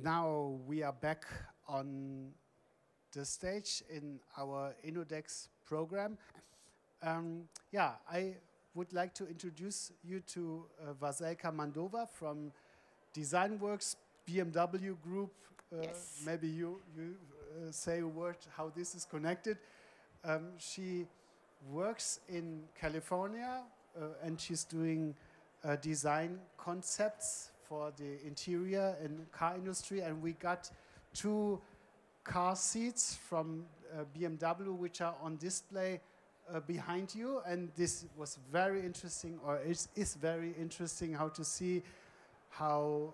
Now we are back on the stage in our InnoDex program. I would like to introduce you to Wesselka Mandowa from Designworks, BMW Group. Yes. Maybe you say a word how this is connected. She works in California and she's doing design concepts for the interior and car industry, and we got 2 car seats from BMW which are on display behind you, and this was very interesting, or is very interesting, how to see how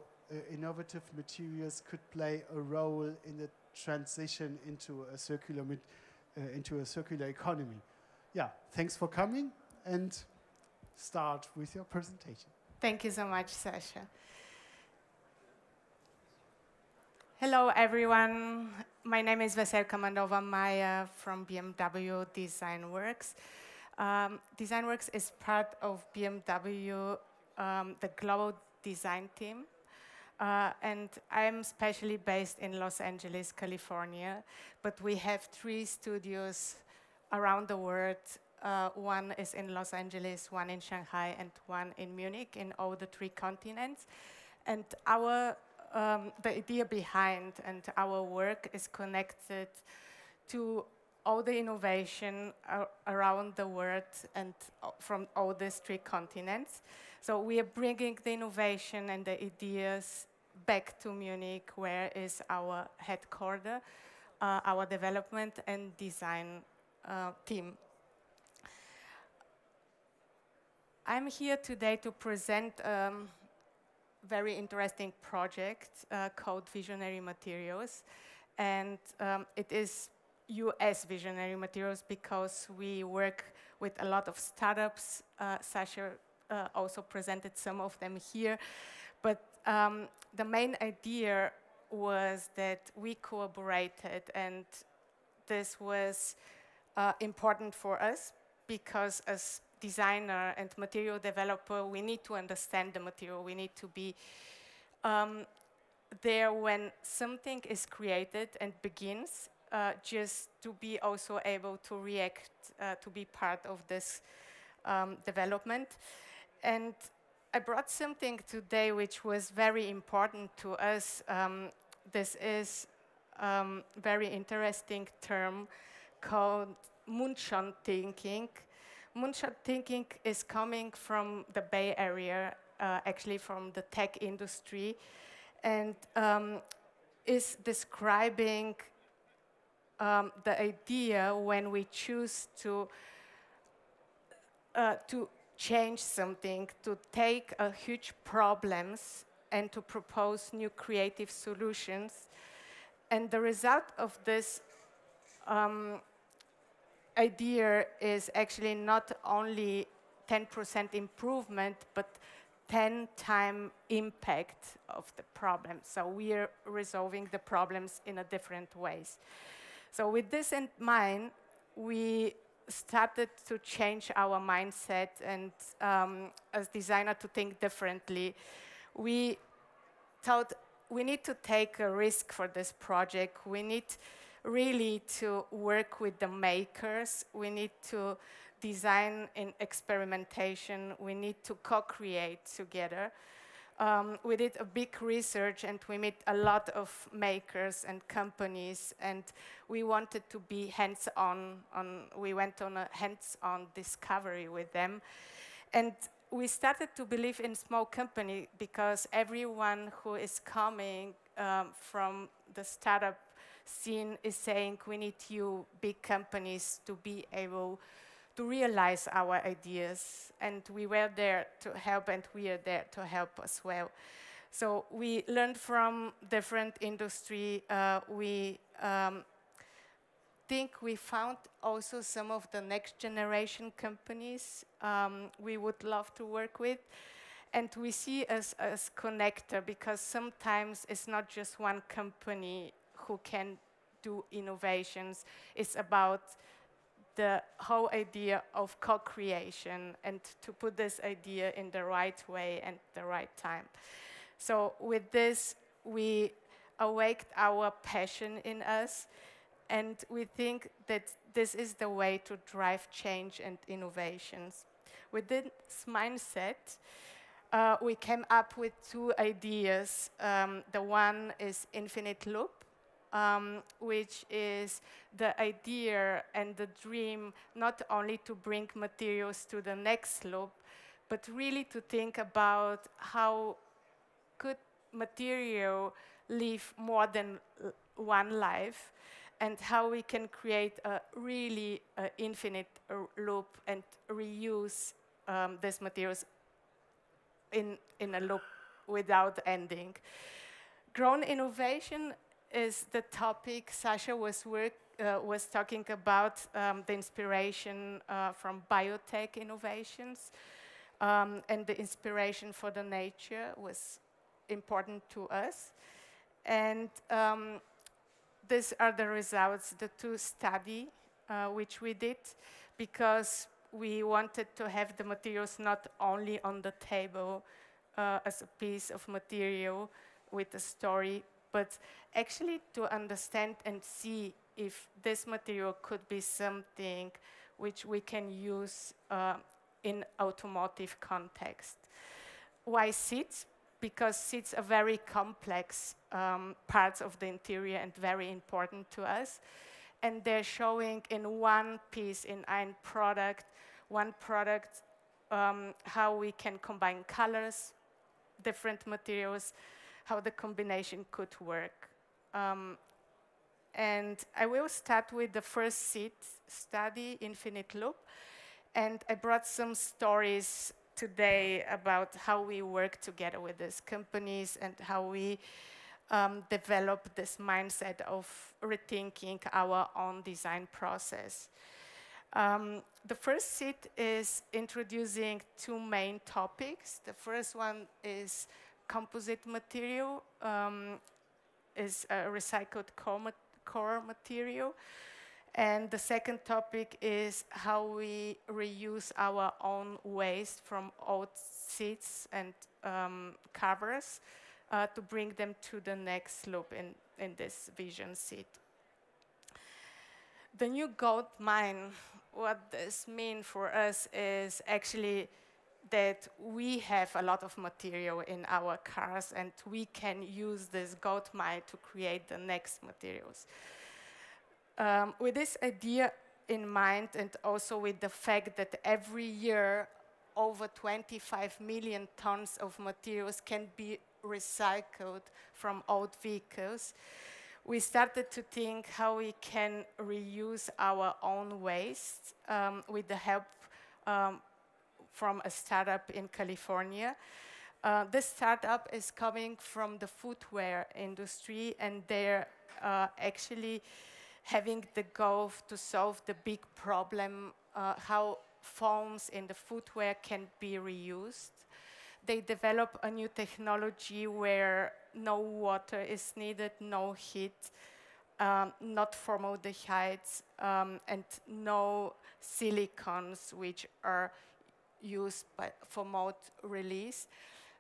innovative materials could play a role in the transition into a circular economy. Yeah, thanks for coming, and start with your presentation. Thank you so much, Sasha. Hello, everyone. My name is Wesselka Mandowa Maier from BMW Designworks. Designworks is part of BMW, the global design team. And I'm specially based in Los Angeles, California. But we have 3 studios around the world. One is in Los Angeles, one in Shanghai, and one in Munich, in all the 3 continents. And the idea behind and our work is connected to all the innovation around the world and from all these 3 continents. So we are bringing the innovation and the ideas back to Munich, where is our headquarters, our development and design team. I'm here today to present very interesting project called Visionary Materials, and it is US Visionary Materials because we work with a lot of startups. Sasha also presented some of them here, but the main idea was that we collaborated, and this was important for us because as designer and material developer, we need to understand the material. We need to be there when something is created and begins, just to be also able to react, to be part of this development. And I brought something today which was very important to us. This is a very interesting term called moonshot thinking. Moonshot thinking is coming from the Bay Area, actually from the tech industry, and is describing the idea when we choose to change something, to take huge problems and to propose new creative solutions. And the result of this idea is actually not only 10% improvement, but 10-time impact of the problem. So we are resolving the problems in a different ways. So with this in mind, we started to change our mindset and as designer to think differently. We thought we need to take a risk for this project. We need really to work with the makers. We need to design in experimentation. We need to co-create together. We did a big research and we met a lot of makers and companies, and we wanted to be hands-on. We went on a hands-on discovery with them. And we started to believe in small company because everyone who is coming from the startup scene is saying we need you big companies to be able to realize our ideas, and we were there to help, and we are there to help as well. So we learned from different industry. We think we found also some of the next generation companies we would love to work with. And we see us as connector because sometimes it's not just one company who can do innovations. It's about the whole idea of co-creation and to put this idea in the right way and the right time. So with this, we awaked our passion in us, and we think that this is the way to drive change and innovations. With this mindset, we came up with two ideas. The one is Infinite Loop, which is the idea and the dream not only to bring materials to the next loop, but really to think about how could material live more than one life, and how we can create a really infinite loop and reuse these materials in a loop without ending. Grown innovation is the topic Sasha was talking about, the inspiration from biotech innovations, and the inspiration for the nature was important to us. And these are the results, the two studies which we did, because we wanted to have the materials not only on the table as a piece of material with a story, but actually to understand and see if this material could be something which we can use in automotive context. Why seats? Because seats are very complex parts of the interior and very important to us. And they're showing in one piece, in one product, how we can combine colors, different materials, how the combination could work. And I will start with the first seat study, Infinite Loop. And I brought some stories today about how we work together with these companies and how we develop this mindset of rethinking our own design process. The first seat is introducing two main topics. The first one is composite material, is a recycled core material. And the second topic is how we reuse our own waste from old seats and covers to bring them to the next loop in this vision seat. The new gold mine, what this means for us is actually that we have a lot of material in our cars and we can use this gold mine to create the next materials. With this idea in mind, and also with the fact that every year over 25 million tons of materials can be recycled from old vehicles, we started to think how we can reuse our own waste with the help from a startup in California. This startup is coming from the footwear industry, and they're actually having the goal to solve the big problem, how foams in the footwear can be reused. They develop a new technology where no water is needed, no heat, not formaldehydes, and no silicones which are used for mold release.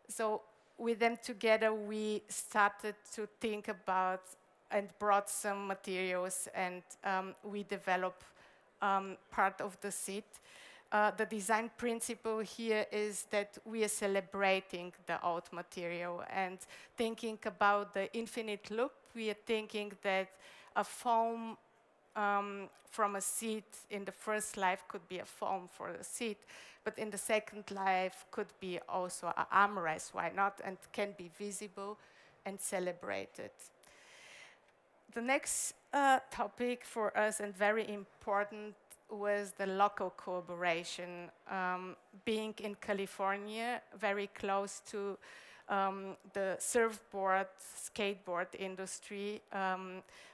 So with them together, we started to think about and brought some materials, and we developed part of the seat. The design principle here is that we are celebrating the old material and thinking about the infinite loop. We are thinking that a foam from a seat in the first life could be a foam for a seat, but in the second life could be also an armrest, why not, and can be visible and celebrated. The next topic for us, and very important, was the local collaboration. Being in California, very close to the surfboard, skateboard industry.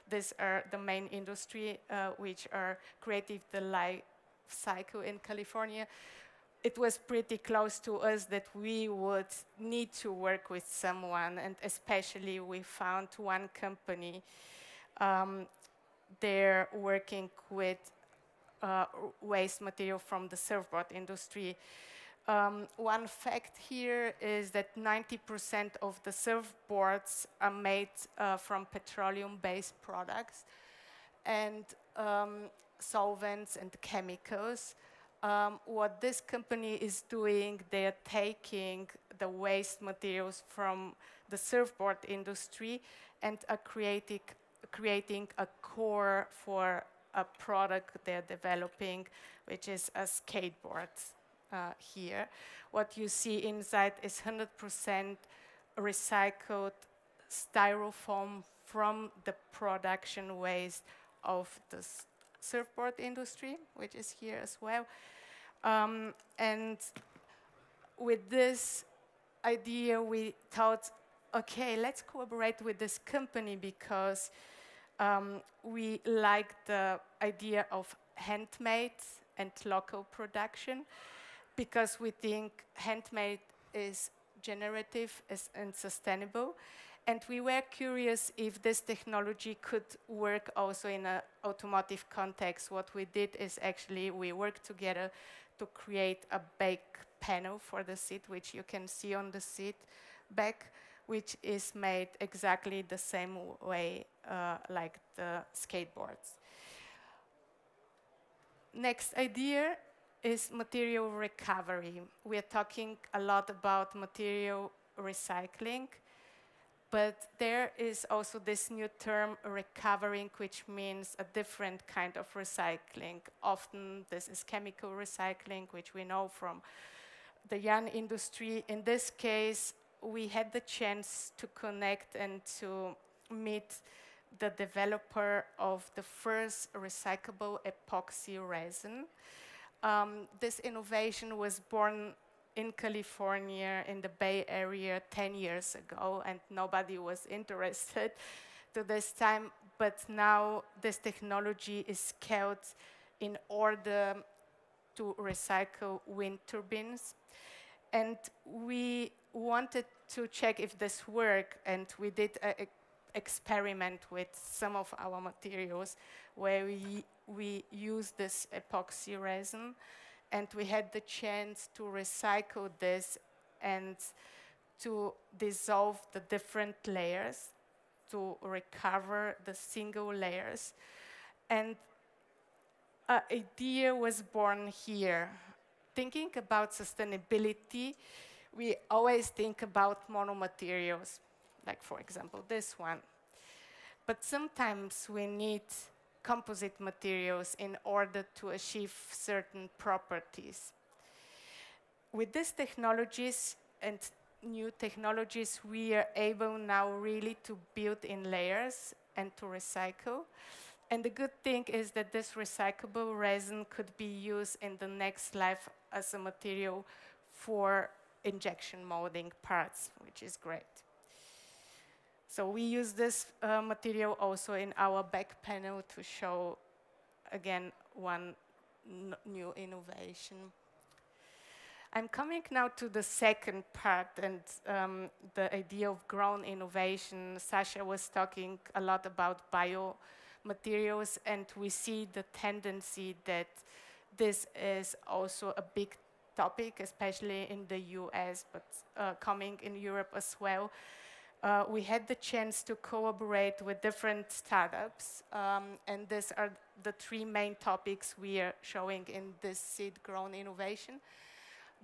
These are the main industry which are creative the life cycle in California. It was pretty close to us that we would need to work with someone, and especially we found one company. They're working with waste material from the surfboard industry. One fact here is that 90% of the surfboards are made from petroleum-based products and solvents and chemicals. What this company is doing, they are taking the waste materials from the surfboard industry and are creating a core for a product they're developing, which is a skateboard here. What you see inside is 100% recycled styrofoam from the production waste of the surfboard industry, which is here as well. And with this idea, we thought, okay, let's collaborate with this company because we like the idea of handmade and local production, because we think handmade is generative and sustainable. And we were curious if this technology could work also in an automotive context. What we did is actually we worked together to create a back panel for the seat, which you can see on the seat back, which is made exactly the same way like the skateboards. Next idea is material recovery. We are talking a lot about material recycling, but there is also this new term, recovering, which means a different kind of recycling. Often this is chemical recycling, which we know from the yarn industry. In this case, we had the chance to connect and to meet the developer of the first recyclable epoxy resin. This innovation was born in California, in the Bay Area 10 years ago, and nobody was interested to this time. But now this technology is scaled in order to recycle wind turbines. And we wanted to check if this worked, and we did an experiment with some of our materials where we used this epoxy resin, and we had the chance to recycle this and to dissolve the different layers, to recover the single layers. And an idea was born here. Thinking about sustainability, we always think about monomaterials, like for example this one. But sometimes we need composite materials in order to achieve certain properties. With these technologies and new technologies, we are able now really to build in layers and to recycle. And the good thing is that this recyclable resin could be used in the next life as a material for injection molding parts, which is great. So we use this material also in our back panel to show, again, one new innovation. I'm coming now to the second part and the idea of grown innovation. Sasha was talking a lot about biomaterials, and we see the tendency that this is also a big topic, especially in the US, but coming in Europe as well. We had the chance to collaborate with different startups, and these are the three main topics we are showing in this seed-grown innovation.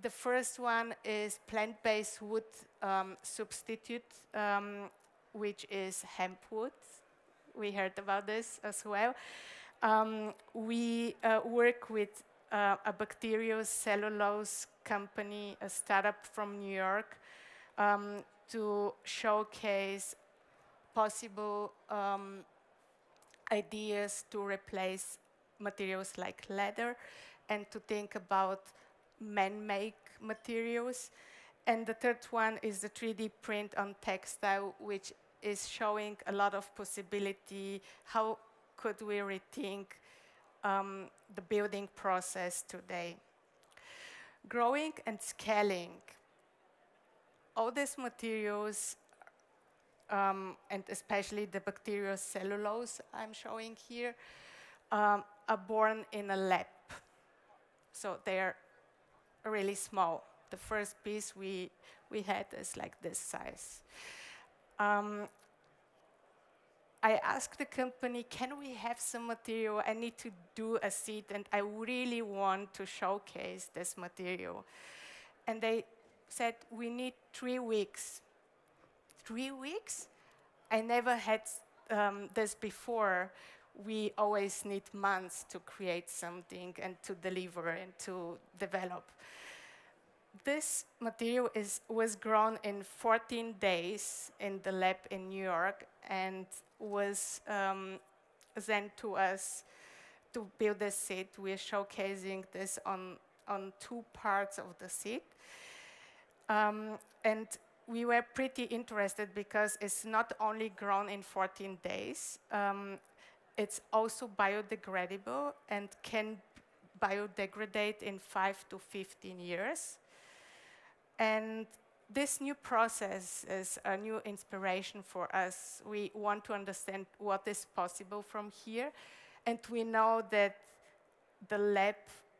The first one is plant-based wood substitute, which is hemp wood. We heard about this as well. We work with a bacteriocellulose company, a startup from New York, to showcase possible ideas to replace materials like leather and to think about man-made materials. And the third one is the 3D print on textile, which is showing a lot of possibility. How could we rethink the building process today? Growing and scaling. All these materials, and especially the bacteriocellulose I'm showing here, are born in a lab. So they're really small. the first piece we had is like this size. I asked the company, can we have some material? I need to do a seat, and I really want to showcase this material. And they said, we need 3 weeks. 3 weeks? I never had this before. We always need months to create something and to deliver and to develop. This material was grown in 14 days in the lab in New York and was sent to us to build a seat. We're showcasing this on 2 parts of the seat. And we were pretty interested because it's not only grown in 14 days, it's also biodegradable and can biodegrade in 5 to 15 years. And this new process is a new inspiration for us. We want to understand what is possible from here. And we know that the lab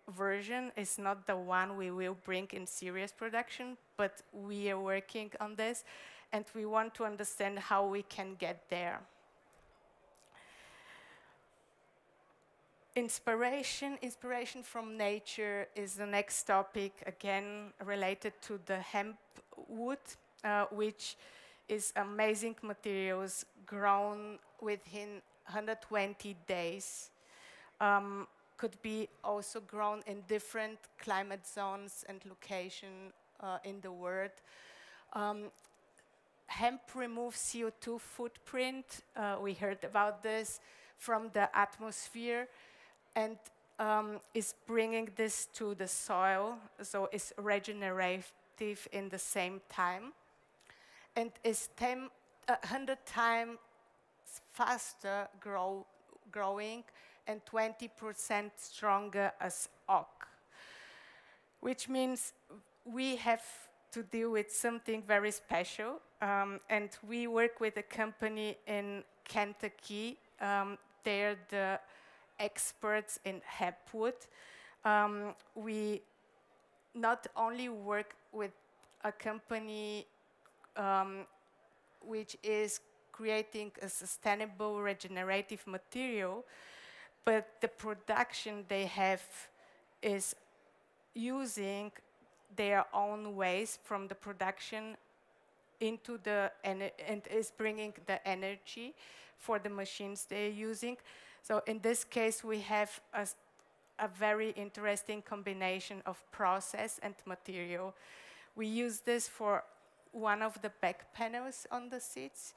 version is not the one we will bring in serious production, but we are working on this. And we want to understand how we can get there. Inspiration from nature is the next topic, again related to the hemp wood, which is amazing materials grown within 120 days. Could be also grown in different climate zones and locations in the world. Hemp removes CO2 footprint, we heard about this, from the atmosphere, and is bringing this to the soil, so it's regenerative in the same time, and is 100 times faster growing and 20% stronger as oak, which means we have to deal with something very special, and we work with a company in Kentucky. They're the experts in hempwood. We not only work with a company which is creating a sustainable regenerative material, but the production they have is using their own waste from the production into the and is bringing the energy for the machines they're using. So in this case, we have a very interesting combination of process and material. We use this for one of the back panels on the seats.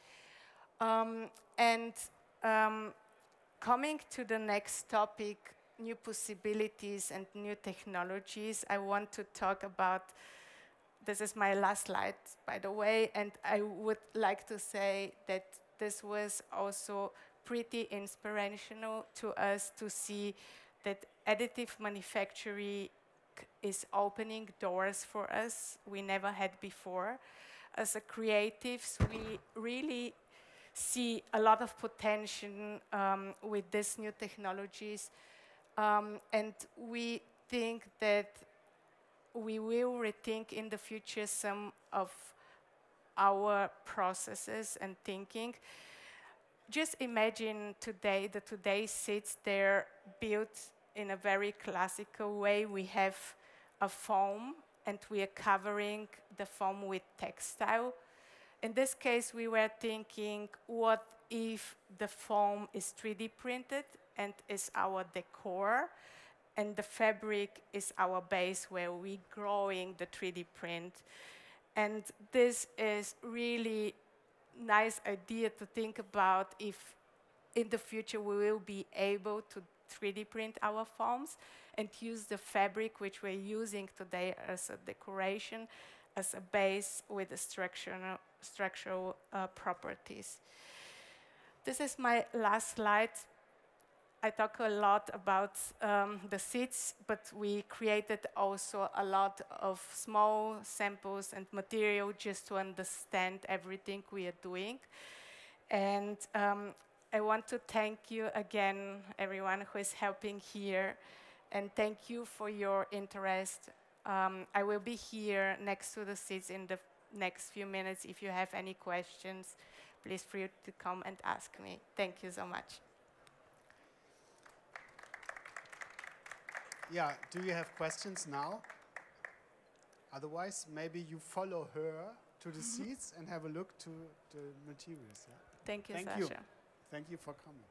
Coming to the next topic, new possibilities and new technologies, I want to talk about, this is my last slide, by the way, and I would like to say that this was also pretty inspirational to us to see that additive manufacturing is opening doors for us we never had before. As a creatives, we really see a lot of potential with these new technologies, and we think that we will rethink in the future some of our processes and thinking. Just imagine today, today's seats, they're built in a very classical way. We have a foam, and we are covering the foam with textile. In this case, we were thinking, what if the foam is 3D printed and is our decor, and the fabric is our base where we're growing the 3D print. And this is really nice idea to think about if in the future we will be able to 3D print our foams and use the fabric which we're using today as a decoration, as a base with the structural properties. This is my last slide. I talk a lot about the seats, but we created also a lot of small samples and material just to understand everything we are doing. And I want to thank you again, everyone who is helping here, and thank you for your interest I will be here next to the seats in the next few minutes. If you have any questions, please feel free to come and ask me. Thank you so much. Yeah, do you have questions now? Otherwise, maybe you follow her to the seats and have a look to the materials. Yeah? Thank you, Thank Sasha. you. Thank you for coming.